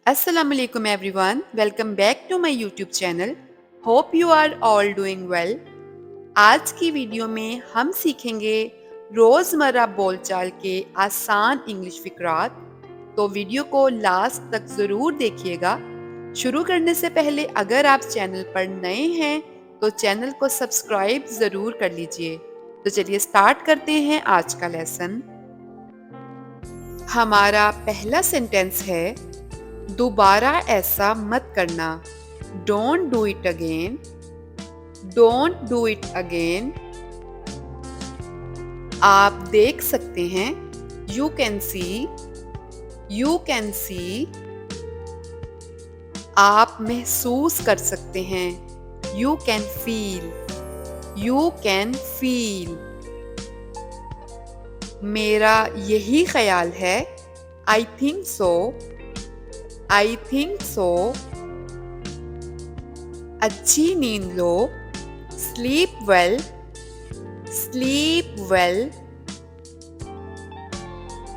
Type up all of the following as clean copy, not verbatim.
Assalamu alaikum everyone. Welcome back to my YouTube channel. Hope you are all doing well. आज की video में हम सीखेंगे रोज़मर्रा बोलचाल के आसान इंग्लिश फ़िक्रात। तो वीडियो को लास्ट तक ज़रूर देखिएगा। शुरू करने से पहले अगर आप चैनल पर नए हैं तो चैनल को सब्सक्राइब ज़रूर कर लीजिए। तो चलिए स्टार्ट करते हैं आज का लेसन। हमारा पहला सेंटेंस है, दोबारा ऐसा मत करना। Don't do it again. Don't do it again. आप देख सकते हैं, you can see. You can see. आप महसूस कर सकते हैं, you can feel. You can feel. मेरा यही ख्याल है, I think so. I think so. अच्छी नींद लो, स्लीप वेल। Sleep well.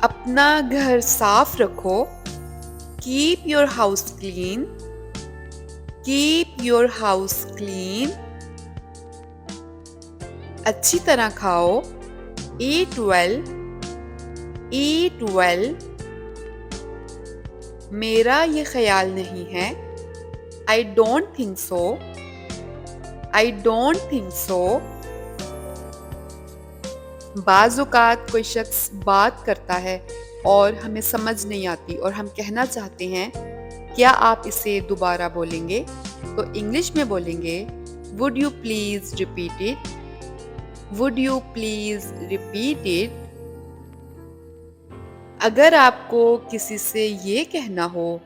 अपना घर साफ रखो, keep your house clean. Keep your house clean. अच्छी तरह खाओ, ईट वेल। ईट वेल। मेरा ये ख्याल नहीं है, I don't think so. I don't think so. बाज़ औक़ात कोई शख्स बात करता है और हमें समझ नहीं आती और हम कहना चाहते हैं, क्या आप इसे दोबारा बोलेंगे? तो इंग्लिश में बोलेंगे, would you please repeat it. Would you please repeat it. अगर आपको किसी से ये कहना हो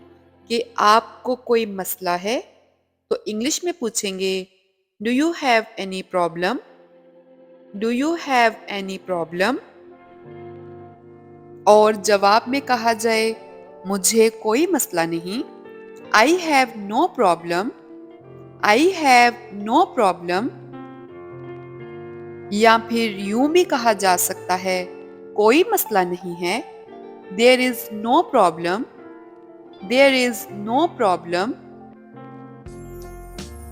कि आपको कोई मसला है तो इंग्लिश में पूछेंगे, do you have any problem. Do you have any problem. और जवाब में कहा जाए, मुझे कोई मसला नहीं, I have no problem. I have no problem. या फिर यूं भी कहा जा सकता है, कोई मसला नहीं है, there is no problem. There is no problem.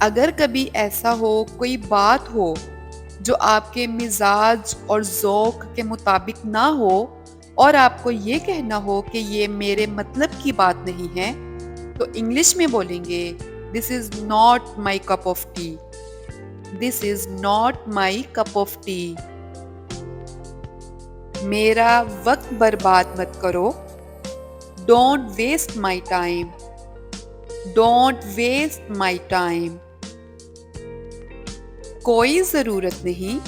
अगर कभी ऐसा हो, कोई बात हो जो आपके मिजाज और ज़ौक़ के मुताबिक ना हो और आपको ये कहना हो कि ये मेरे मतलब की बात नहीं है, तो इंग्लिश में बोलेंगे, this is not my cup of tea. This is not my cup of tea. मेरा वक्त बर्बाद मत करो, don't waste my time. Don't waste my time. कोई ज़रूरत नहीं,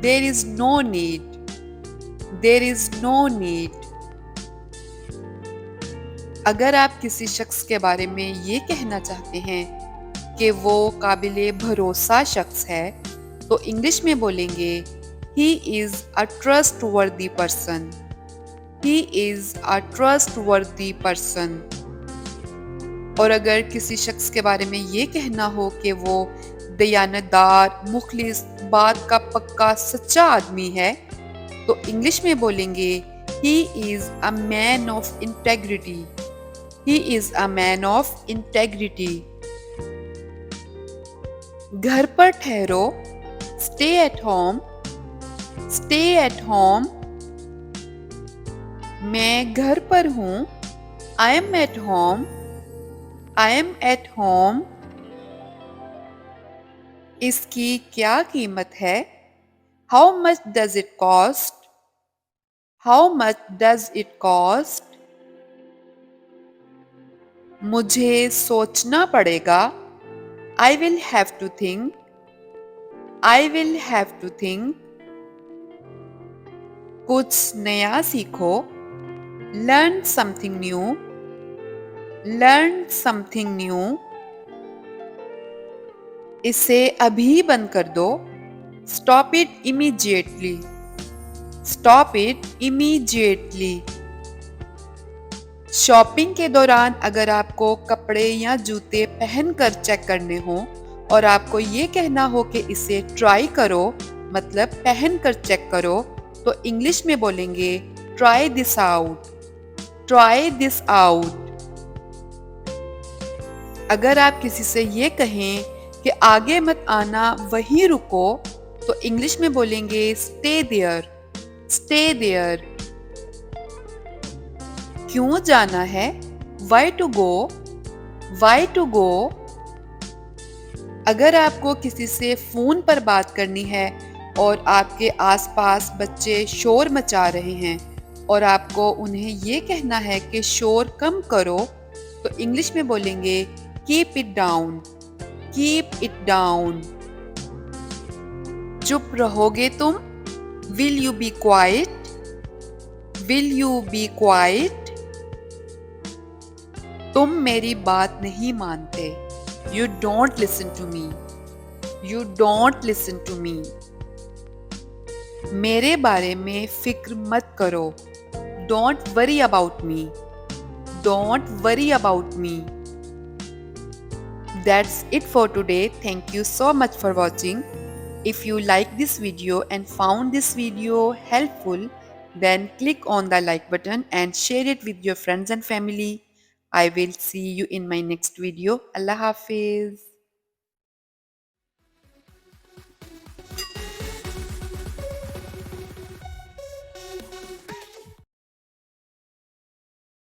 there is no need. There is no need. अगर आप किसी शख्स के बारे में ये कहना चाहते हैं कि वो काबिले भरोसा शख्स है, तो इंग्लिश में बोलेंगे, he is a trustworthy person. He is a trustworthy person. और अगर किसी शख्स के बारे में ये कहना हो कि वो दयानतदार, मुखलिस, बात का पक्का सच्चा आदमी है, तो इंग्लिश में बोलेंगे, he is a man of integrity. He is a man of integrity. घर पर ठहरो, stay at home. Stay at home. मैं घर पर हूँ, I am at home. I am at home. इसकी क्या कीमत है? How much does it cost. How much does it cost. मुझे सोचना पड़ेगा, I will have to think. I will have to think. कुछ नया सीखो, learn something new. Learn something new. इसे अभी बंद कर दो, stop it immediately. Stop it immediately. Shopping के दौरान अगर आपको कपड़े या जूते पहनकर चेक करने हो और आपको ये कहना हो कि इसे ट्राई करो, मतलब पहनकर चेक करो, तो इंग्लिश में बोलेंगे, try this out. Try this out. अगर आप किसी से ये कहें कि आगे मत आना, वहीं रुको, तो इंग्लिश में बोलेंगे स्टे देयर, स्टे देयर। क्यों जाना है? Why to go, why to go. अगर आपको किसी से फ़ोन पर बात करनी है और आपके आसपास बच्चे शोर मचा रहे हैं और आपको उन्हें ये कहना है कि शोर कम करो, तो इंग्लिश में बोलेंगे keep it down, keep it down. चुप रहोगे तुम? Will you be quiet, will you be quiet. तुम मेरी बात नहीं मानते, you don't listen to me, you don't listen to me. मेरे बारे में फिक्र मत करो, don't worry about me, don't worry about me. That's it for today. Thank you so much for watching. If you like this video and found this video helpful, then click on the like button and share it with your friends and family. I will see you in my next video. Allah Hafiz.